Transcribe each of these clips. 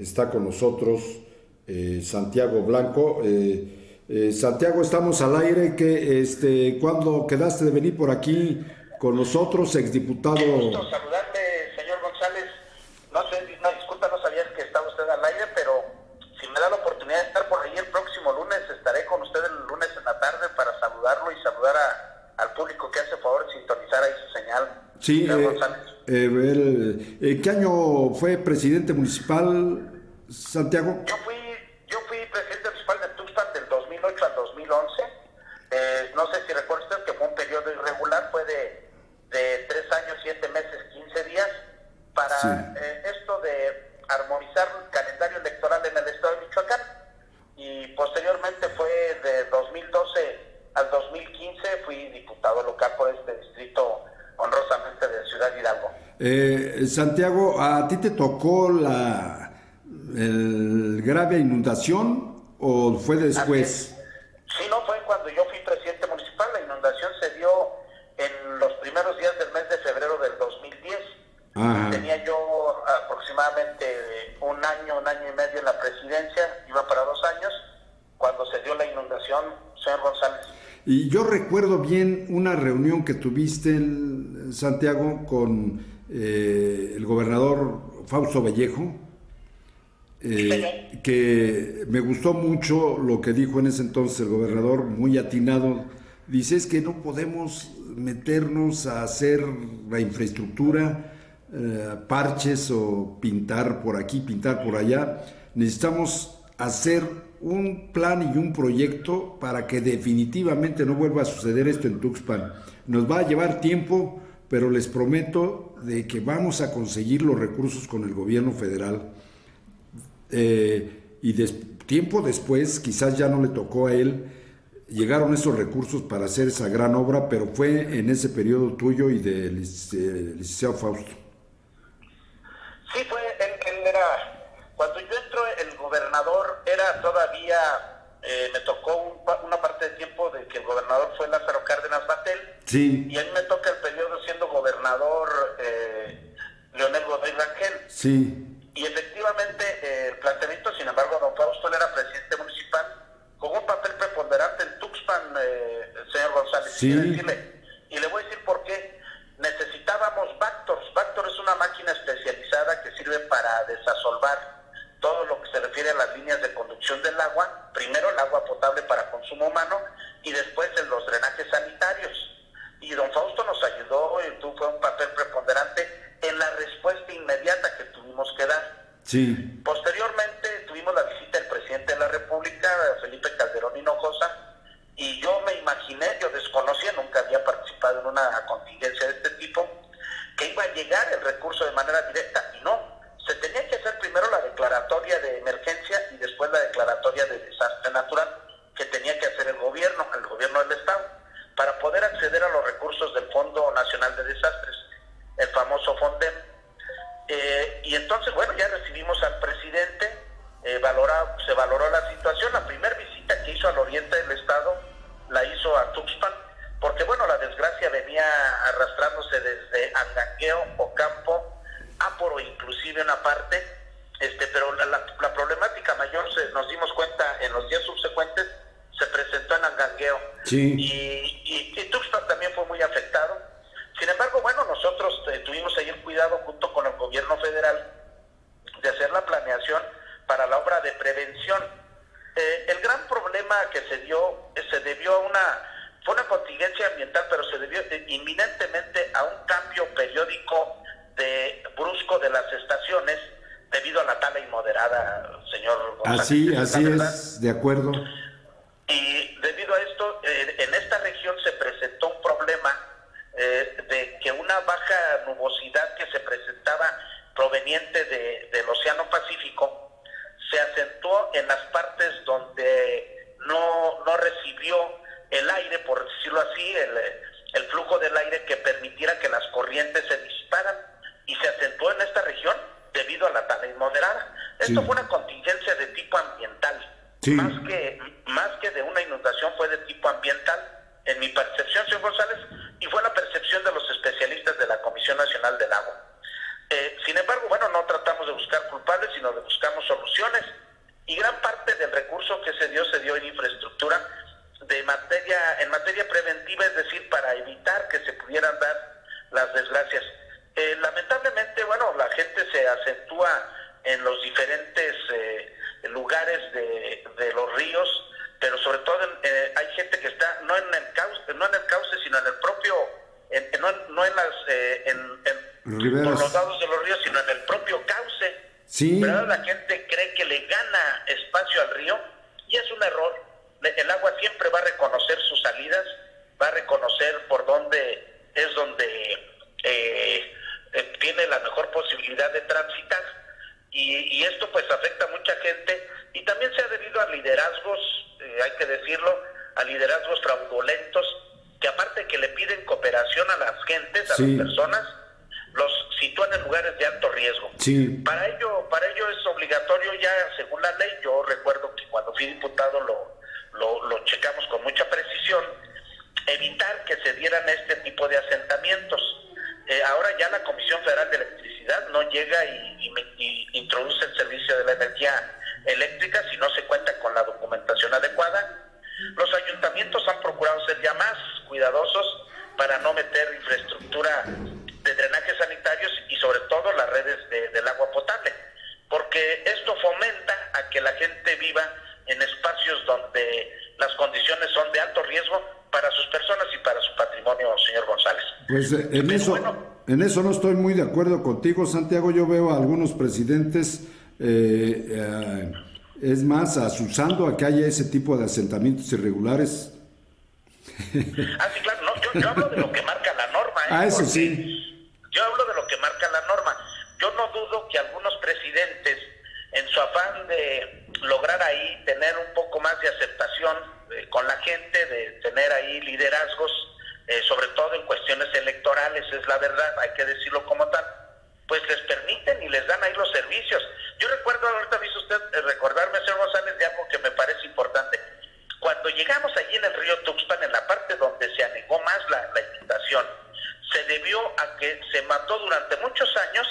está con nosotros Santiago Blanco. Santiago, estamos al aire. ¿Cuándo quedaste de venir por aquí con nosotros, Qué gusto exdiputado? saludarle, señor González. No sé, no, disculpa, no sabía que estaba usted al aire, pero si me da la oportunidad de estar por ahí el próximo lunes, estaré con usted el lunes en la tarde para saludarlo y saludar al público que hace favor de sintonizar ahí su señal, Sí, señor González. ¿qué año fue presidente municipal, Santiago? Yo fui, yo fui presidente municipal de Tuxpan del 2008 al 2011. No sé si recuerda usted que fue un periodo irregular, fue de 3 años, 7 meses, 15 días, Sí. para esto de armonizar el calendario electoral en el estado de Michoacán. Y posteriormente fue de 2012 al 2015, fui diputado local por este distrito honrosamente de Ciudad Hidalgo. Santiago, ¿a ti te tocó el grave inundación o fue Así es. después? Sí, no, fue cuando yo fui presidente municipal. La inundación se dio en los primeros días del mes de febrero del 2010. Ajá. Tenía yo aproximadamente un año y medio en la presidencia, iba para 2 años, cuando se dio la inundación, señor González. Y yo recuerdo bien una reunión que tuviste, Santiago, con el gobernador Fausto Vallejo, Sí, señor. que me gustó mucho lo que dijo en ese entonces el gobernador, muy atinado. Dice, es que no podemos meternos a hacer la infraestructura, parches o pintar por aquí, pintar por allá. Necesitamos hacer un plan y un proyecto para que definitivamente no vuelva a suceder esto en Tuxpan. Nos va a llevar tiempo, pero les prometo de que vamos a conseguir los recursos con el gobierno federal. Tiempo después, quizás ya no le tocó a él, llegaron esos recursos para hacer esa gran obra, pero fue en ese periodo tuyo y del licenciado Fausto. Sí, él era, cuando yo entro, el gobernador era todavía, me tocó una parte de tiempo de que el gobernador fue Lázaro Cárdenas Batel, Sí, y a mí me toca el periodo siendo gobernador Leonel Godoy Rangel. sí, Y efectivamente el planteamiento, sin embargo, don Fausto él era presidente municipal, con un papel preponderante en Tuxpan, señor González, sí, quiero decirle, y le voy a decir por qué. Necesitábamos Vactors. Vactor es una máquina especializada que sirve para desasolvar todo lo que se refiere a las líneas de conducción del agua, primero el agua potable para consumo humano y después en los drenajes sanitarios. Y don Fausto nos ayudó y fue un papel preponderante en la respuesta inmediata que tuvimos que dar. sí, Posteriormente tuvimos la visita del presidente de la República, Felipe Calderón Hinojosa, y yo me imaginé, yo desconocía, nunca había participado en una contingencia de este tipo, que iba a llegar el recurso de manera directa, y no. Se tenía que hacer primero la declaratoria de emergencia y después la declaratoria de desastre natural, que tenía que hacer el gobierno del Estado, para poder acceder a los recursos del Fondo Nacional de Desastres, el famoso FONDEM. Y entonces, bueno, ya recibimos al presidente, se valoró la situación. La primera visita que hizo al oriente del estado la hizo a Tuxpan, porque bueno, la desgracia venía arrastrándose desde Angangueo, Ocampo, Áporo, inclusive una parte, pero la problemática mayor, nos dimos cuenta en los días subsecuentes, se presentó en Angangueo, sí. y Tuxpan también fue muy afectado. Sin embargo, bueno, nosotros tuvimos ahí el cuidado junto con el gobierno federal de hacer la planeación para la obra de prevención. El gran problema que se dio, fue una contingencia ambiental, pero se debió inminentemente a un cambio periódico brusco de las estaciones debido a la tala inmoderada, señor González. Así es, de acuerdo. Y debido a esto, en esta región se presentó un problema de que una baja nubosidad que se presentaba proveniente del Océano Pacífico se acentuó en las partes donde no recibió el aire, por decirlo así, el flujo del aire que permitiera que las corrientes se disiparan, y se acentuó en esta región debido a la tala inmoderada. Sí. Esto fue una contingencia de tipo ambiental. Sí. Más que de una inundación, fue de tipo ambiental, en mi percepción, señor González, y fue la percepción de los especialistas de la Comisión Nacional del Agua. Sin embargo, bueno, no tratamos de buscar culpables, sino de buscamos soluciones. Y gran parte del recurso que se dio en infraestructura en materia preventiva, es decir, para evitar que se pudieran dar las desgracias. Lamentablemente, bueno, la gente se acentúa en los diferentes lugares de los ríos, pero sobre todo hay gente que está no en el cauce, sino en el propio, no en las por los lados de los ríos, sino en el propio cauce. Sí. ¿Verdad? La gente cree que le gana espacio al río y es un error. El agua siempre va a reconocer sus salidas, va a reconocer por dónde es donde tiene la mejor posibilidad de transitar, y esto pues afecta a mucha gente, y también se ha debido a liderazgos, hay que decirlo, a liderazgos fraudulentos, que aparte que le piden cooperación a las gentes, a las personas, los sitúan en lugares de alto riesgo. Sí. Para ello es obligatorio ya, según la ley. Yo recuerdo que cuando fui diputado lo checamos con mucha precisión, evitar que se dieran este tipo de asentamientos. Ahora ya la Comisión Federal de Electricidad no llega y introduce el servicio de la energía eléctrica si no se cuenta con la documentación adecuada. Los ayuntamientos han procurado ser ya más cuidadosos para no meter infraestructura de drenajes sanitarios y sobre todo las redes del agua potable, porque esto fomenta a que la gente viva en espacios donde las condiciones son de alto riesgo para sus personas y para su patrimonio, señor González. Pues en eso no estoy muy de acuerdo contigo, Santiago. Yo veo a algunos presidentes, es más, asusando a que haya ese tipo de asentamientos irregulares. Sí, claro, no, yo hablo de lo que marca la norma. Eso sí. Yo hablo de lo que marca la norma. Yo no dudo que algunos presidentes, en su afán de lograr ahí tener un poco más de aceptación con la gente, de tener ahí liderazgos, sobre todo en cuestiones electorales, es la verdad, hay que decirlo como tal, pues les permiten y les dan ahí los servicios. Yo recuerdo, ahorita me hizo usted recordarme, señor González, de algo que me parece importante. Cuando llegamos allí en el río Tuxpan, en la parte donde se anegó más la inundación, se debió a que se mató durante muchos años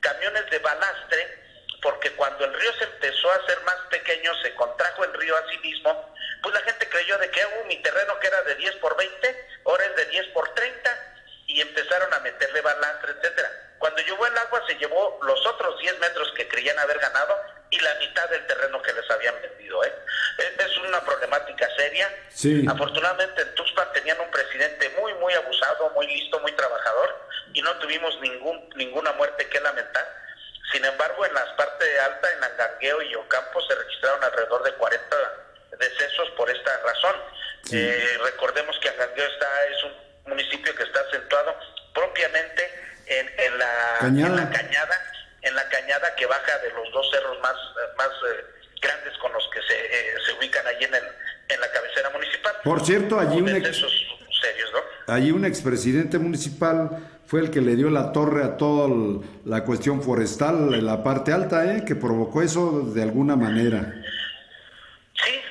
camiones de balastre, porque cuando el río se empezó a hacer más pequeño, se contrajo el río a sí mismo, pues la gente creyó de que mi terreno que era de 10 por 20, ahora es de 10 por 30, y empezaron a meterle balastre, etcétera. Cuando llegó el agua se llevó los otros 10 metros que creían haber ganado y la mitad del terreno que les habían vendido. Es una problemática seria. Sí. Afortunadamente en Tuxpan tenían un presidente muy, muy abusado, muy listo, muy trabajador, y no tuvimos ninguna muerte que lamentar. Sin embargo, en la parte alta, en Angangueo y Ocampo, se registraron alrededor de 40 decesos por esta razón. Sí. Recordemos que Angangueo es un municipio que está acentuado propiamente en la cañada que baja de los dos cerros más grandes con los que se ubican allí en la cabecera municipal. Por cierto, allí serios, ¿no? Allí un expresidente municipal fue el que le dio la torre a toda la cuestión forestal en la parte alta, que provocó eso de alguna manera. Sí,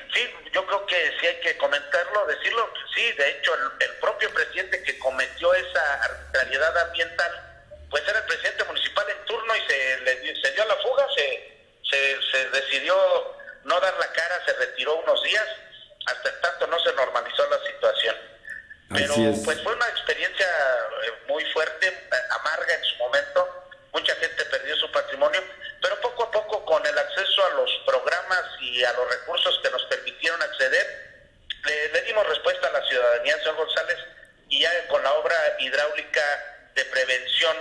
yo creo que sí hay que comentarlo, decirlo. Sí, de hecho, el propio presidente que cometió esa arbitrariedad ambiental, pues era el presidente municipal en turno y se dio a la fuga, se decidió no dar la cara, se retiró unos días, hasta en tanto no se normalizó la situación. Pero pues fue una experiencia muy fuerte, amarga en su momento, mucha gente perdió su patrimonio, pero poco a poco con el acceso a los programas y a los recursos que nos permitieron acceder, le dimos respuesta a la ciudadanía, señor González, y ya con la obra hidráulica de prevención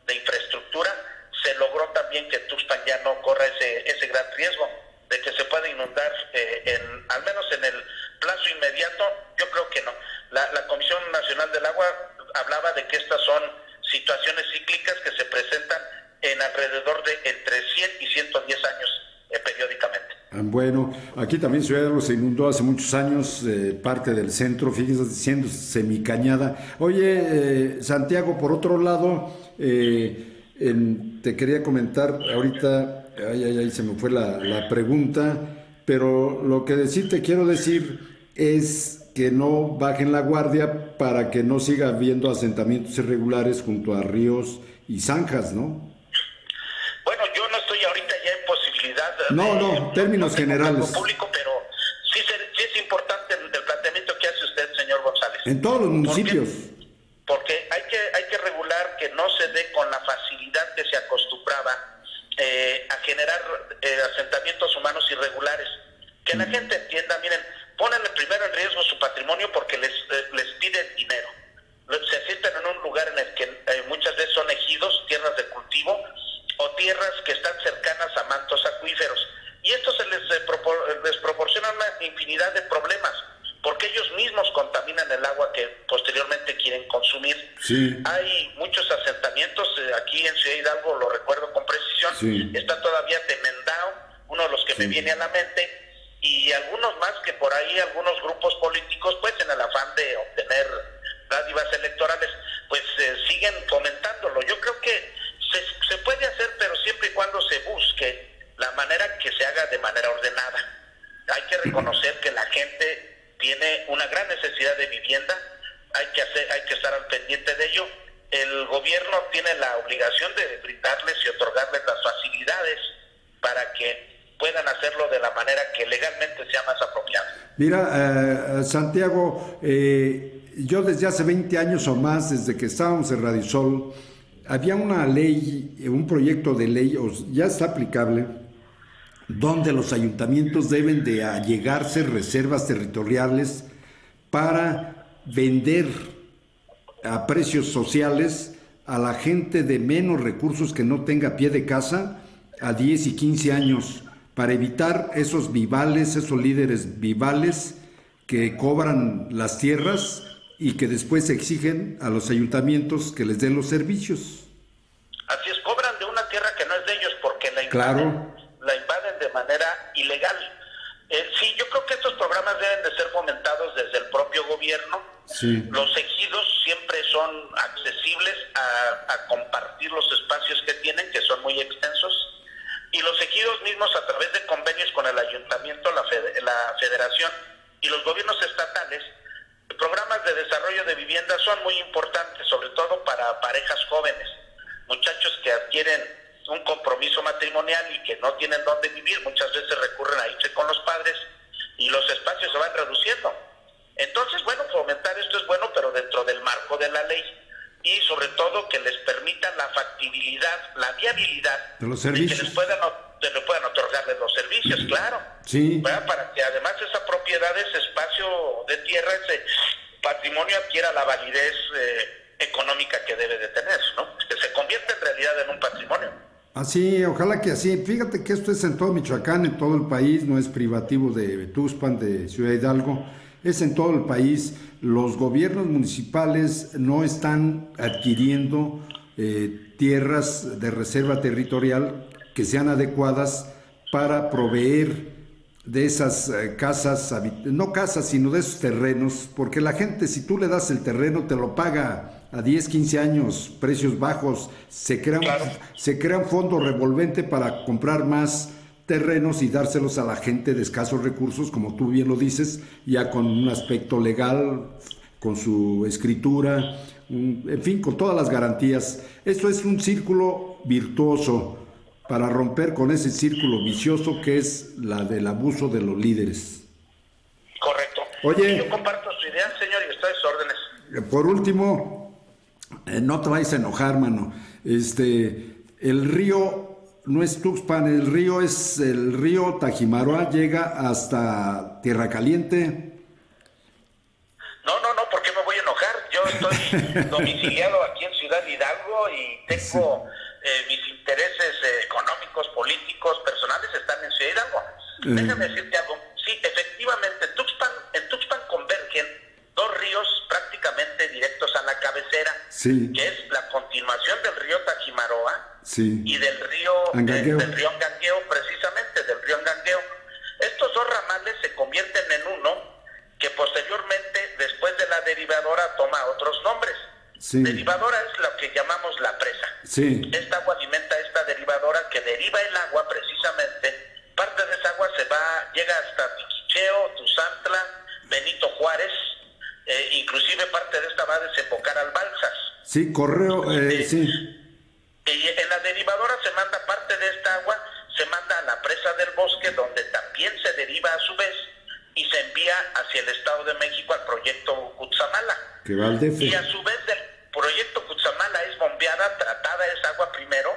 de infraestructura se logró también que Tuxpan ya no corra ese gran riesgo de que se pueda inundar, al menos en el plazo inmediato. Yo creo que no. La Comisión Nacional del Agua hablaba de que estas son situaciones cíclicas que se presentan en alrededor de entre 100 y 110 años periódicamente. Bueno, aquí también Ciudad Hidalgo se inundó hace muchos años, parte del centro, fíjense, siendo semicañada. Oye, Santiago, por otro lado, te quería comentar ahorita, ahí se me fue la pregunta, pero lo que te quiero decir es que no bajen la guardia para que no siga habiendo asentamientos irregulares junto a ríos y zanjas, ¿no? No, términos generales. Público, pero sí es importante el planteamiento que hace usted, señor González. En todos los municipios. Porque hay que regular que no se dé con la facilidad que se acostumbraba a generar asentamientos humanos irregulares. Que la gente entienda, miren, ponen primero en riesgo su patrimonio porque les piden dinero. Se asientan en un lugar en el que muchas veces son ejidos, tierras de cultivo o tierras que están cercanas a mantos acuíferos. Y esto se les proporciona una infinidad de problemas, porque ellos mismos contaminan el agua que posteriormente quieren consumir. Sí. Hay muchos asentamientos, aquí en Ciudad Hidalgo, lo recuerdo con precisión, sí. Está todavía Temendao, uno de los que me viene a la mente, y algunos más que por ahí algunos grupos políticos, pues en el afán de obtener dádivas electorales, pues siguen fomentándolo. Yo creo que se puede hacer, pero siempre y cuando se busque la manera que se haga de manera ordenada. Hay que reconocer que la gente tiene una gran necesidad de vivienda, hay que estar al pendiente de ello. El gobierno tiene la obligación de brindarles y otorgarles las facilidades para que puedan hacerlo de la manera que legalmente sea más apropiada. Mira, Santiago, yo desde hace 20 años o más, desde que estábamos en Radisol, había una ley, un proyecto de ley, ya está aplicable, donde los ayuntamientos deben de allegarse reservas territoriales para vender a precios sociales a la gente de menos recursos que no tenga pie de casa a 10 y 15 años, para evitar esos vivales, esos líderes vivales que cobran las tierras y que después exigen a los ayuntamientos que les den los servicios. Así es, cobran de una tierra que no es de ellos porque la invaden de manera ilegal. Sí, yo creo que estos programas deben de ser fomentados desde el propio gobierno. Sí. Los ejidos siempre son accesibles a compartir los espacios que tienen, que son muy extensos. Y los ejidos mismos, a través de convenios con el ayuntamiento, la federación y los gobiernos estatales, programas de desarrollo de vivienda son muy importantes, sobre todo para parejas jóvenes, muchachos que adquieren un compromiso matrimonial y que no tienen dónde vivir, muchas veces recurren a irse con los padres y los espacios se van reduciendo. Entonces, bueno, fomentar esto es bueno, pero dentro del marco de la ley, y sobre todo que les permitan la factibilidad, la viabilidad de los servicios, de que les puedan otorgarles los servicios, claro. Sí. Para que además esa propiedad, ese espacio de tierra, ese patrimonio adquiera la validez económica que debe de tener, ¿no? Que se convierta en realidad en un patrimonio. Así, ojalá que así. Fíjate que esto es en todo Michoacán, en todo el país, no es privativo de Tuxpan, de Ciudad Hidalgo, es en todo el país. Los gobiernos municipales no están adquiriendo tierras de reserva territorial que sean adecuadas para proveer de esas casas, no casas, sino de esos terrenos, porque la gente, si tú le das el terreno, te lo paga a 10, 15 años, precios bajos, se crea un fondo revolvente para comprar más terrenos y dárselos a la gente de escasos recursos, como tú bien lo dices, ya con un aspecto legal, con su escritura, en fin, con todas las garantías. Esto es un círculo virtuoso para romper con ese círculo vicioso que es la del abuso de los líderes. Correcto. Oye, yo comparto su idea, señor, y estoy a sus órdenes. Por último, no te vayas a enojar, mano. El río no es Tuxpan, el río Tajimaroa, llega hasta Tierra Caliente. No, ¿por qué me voy a enojar? Yo estoy domiciliado aquí en Ciudad Hidalgo y tengo mis intereses económicos, políticos, personales están en Ciudad Hidalgo. Déjame decirte algo. Sí, efectivamente, en Tuxpan convergen dos ríos prácticamente directos a la cabecera, sí, que es la continuación del río Tajimaroa, sí, y del río Angangueo, precisamente, del río Angangueo. Estos dos ramales se convierten en uno que posteriormente, después de la derivadora, toma otros nombres. Sí. Derivadora es lo que llamamos la presa. Sí. Esta agua alimenta esta derivadora que deriva el agua precisamente. Parte de esa agua llega hasta Tiquicheo, Tuzantla, Benito Juárez, inclusive parte de esta va a desembocar al Balsas. Sí, sí. Y en la derivadora se manda parte de esta agua, se manda a la presa del bosque, donde también se deriva a su vez y se envía hacia el Estado de México al proyecto Cutzamala. Que va al DF. Y a su vez del proyecto Cutzamala es bombeada, tratada esa agua primero,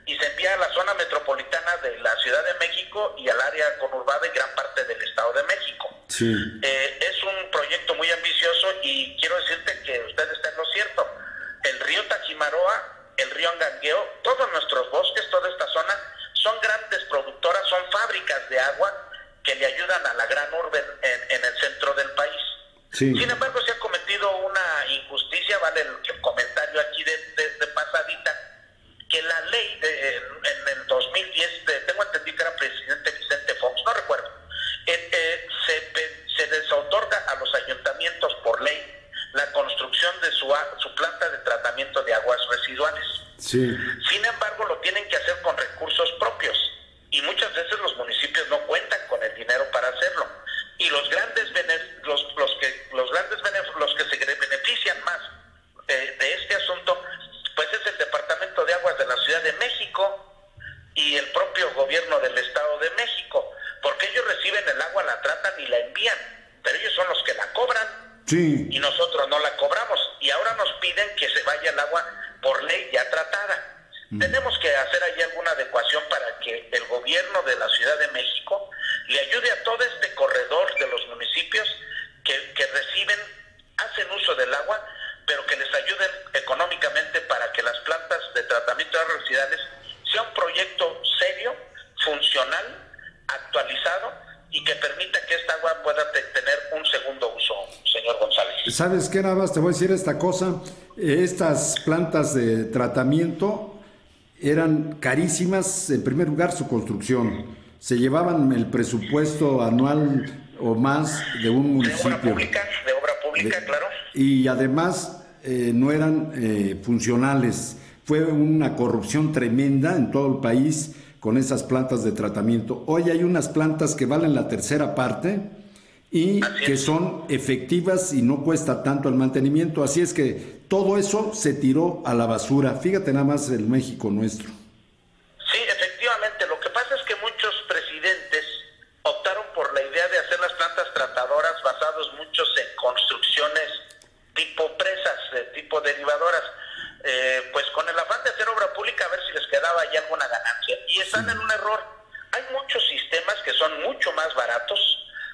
y se envía a la zona metropolitana de la Ciudad de México y al área conurbada y gran parte del Estado de México. Sí. Es un proyecto muy ambicioso y quiero decirte que usted está en lo cierto. El río Taquimaroa, el río Angangueo, todos nuestros bosques, toda esta zona, son grandes productoras, son fábricas de agua que le ayudan a la gran urbe en el centro del país. Sí. Sin embargo, se ha cometido una injusticia, vale el comentario aquí de pasadita, que la ley en el 2010, tengo entendido que era presidente Vicente Fox, no recuerdo, se les otorga a los ayuntamientos por ley la construcción de su planta de tratamiento de aguas residuales. Sí. Sin embargo, lo tienen que hacer con recursos propios y muchas veces los municipios no cuentan con el dinero para hacerlo. Y los que se benefician más de este asunto, pues es el Departamento de Aguas de la Ciudad de México y el propio gobierno del Estado de México, porque ellos reciben el agua, la tratan y la envían, pero ellos son los que la cobran. Sí. Y nosotros no la cobramos, y ahora nos piden que se vaya el agua por ley ya tratada. Tenemos que hacer ahí alguna adecuación para que el gobierno de la Ciudad de México le ayude a todo este corredor de los municipios que reciben, hacen uso del agua, pero que les ayuden económicamente para que las plantas de tratamiento de aguas residuales sea un proyecto serio, funcional, actualizado y que permita que esta agua pueda tener un segundo uso, señor González. ¿Sabes qué? Nada más te voy a decir esta cosa. Estas plantas de tratamiento eran carísimas, en primer lugar su construcción. Se llevaban el presupuesto anual o más de un municipio. De obra pública, claro. Y además no eran funcionales. Fue una corrupción tremenda en todo el país con esas plantas de tratamiento. Hoy hay unas plantas que valen la tercera parte y que son efectivas y no cuesta tanto el mantenimiento. Así es que todo eso se tiró a la basura. Fíjate nada más el México nuestro. Sí, efectivamente. Lo que pasa es que muchos presidentes optaron por la idea de hacer las plantas tratadoras basados muchos en construcciones tipo presas, tipo derivadoras, pues con el afán de hacer obra pública a ver si les quedaba ahí alguna ganancia. Y están en un error. Hay muchos sistemas que son mucho más baratos,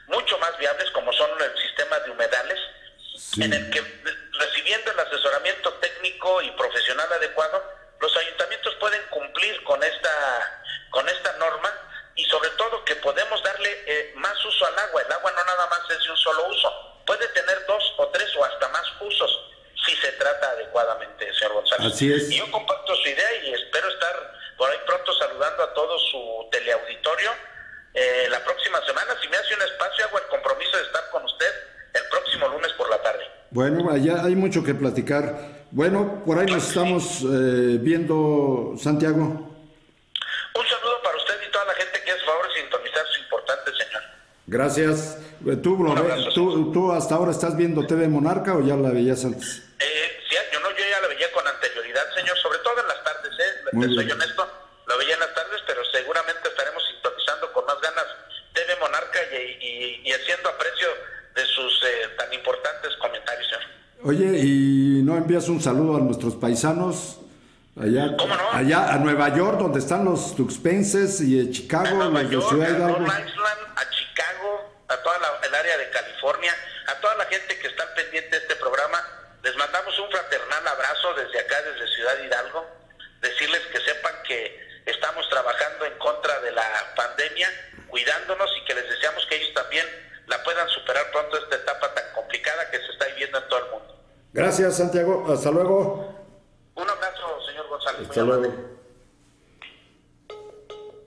mucho más viables, como son el sistema de humedales, en el que recibiendo el asesoramiento técnico y profesional adecuado, los ayuntamientos pueden cumplir con esta norma y sobre todo que podemos darle más uso al agua. El agua no nada más es de un solo uso, puede tener 2 o 3 o hasta más usos si se trata adecuadamente, señor González. Así es. Y yo comparto su idea y espero estar por ahí pronto saludando a todo su teleauditorio la próxima semana. Si me hace un espacio, hago el compromiso de estar con usted el próximo lunes por la tarde. Bueno, allá hay mucho que platicar. Bueno, por ahí nos estamos viendo, Santiago. Un saludo para usted y toda la gente que hace favor de sintonizar su importante señal. Gracias. ¿Tú hasta ahora estás viendo TV Monarca o ya la veías antes? Sí, yo ya la veía con anterioridad, señor, sobre todo en las tardes, soy honesto, lo veía en las tardes, pero seguramente estaremos sintonizando con más ganas TV Monarca y haciendo aprecio de sus tan importantes comentarios, señor. Oye, ¿y no envías un saludo a nuestros paisanos allá? ¿Cómo no? Allá a Nueva York, donde están los tuxpenses, y a Chicago, los de Ciudad Hidalgo. A Long Island, a Chicago, a toda el área de California, a toda la gente que está pendiente de este programa. Les mandamos un fraternal abrazo desde acá, desde Ciudad Hidalgo. Decirles que sepan que estamos trabajando en contra de la pandemia, cuidándonos y que les deseamos que ellos también la puedan superar pronto esta etapa tan complicada que se está viviendo en todo el mundo. Gracias, Santiago. Hasta luego. Un abrazo, señor González. Hasta luego.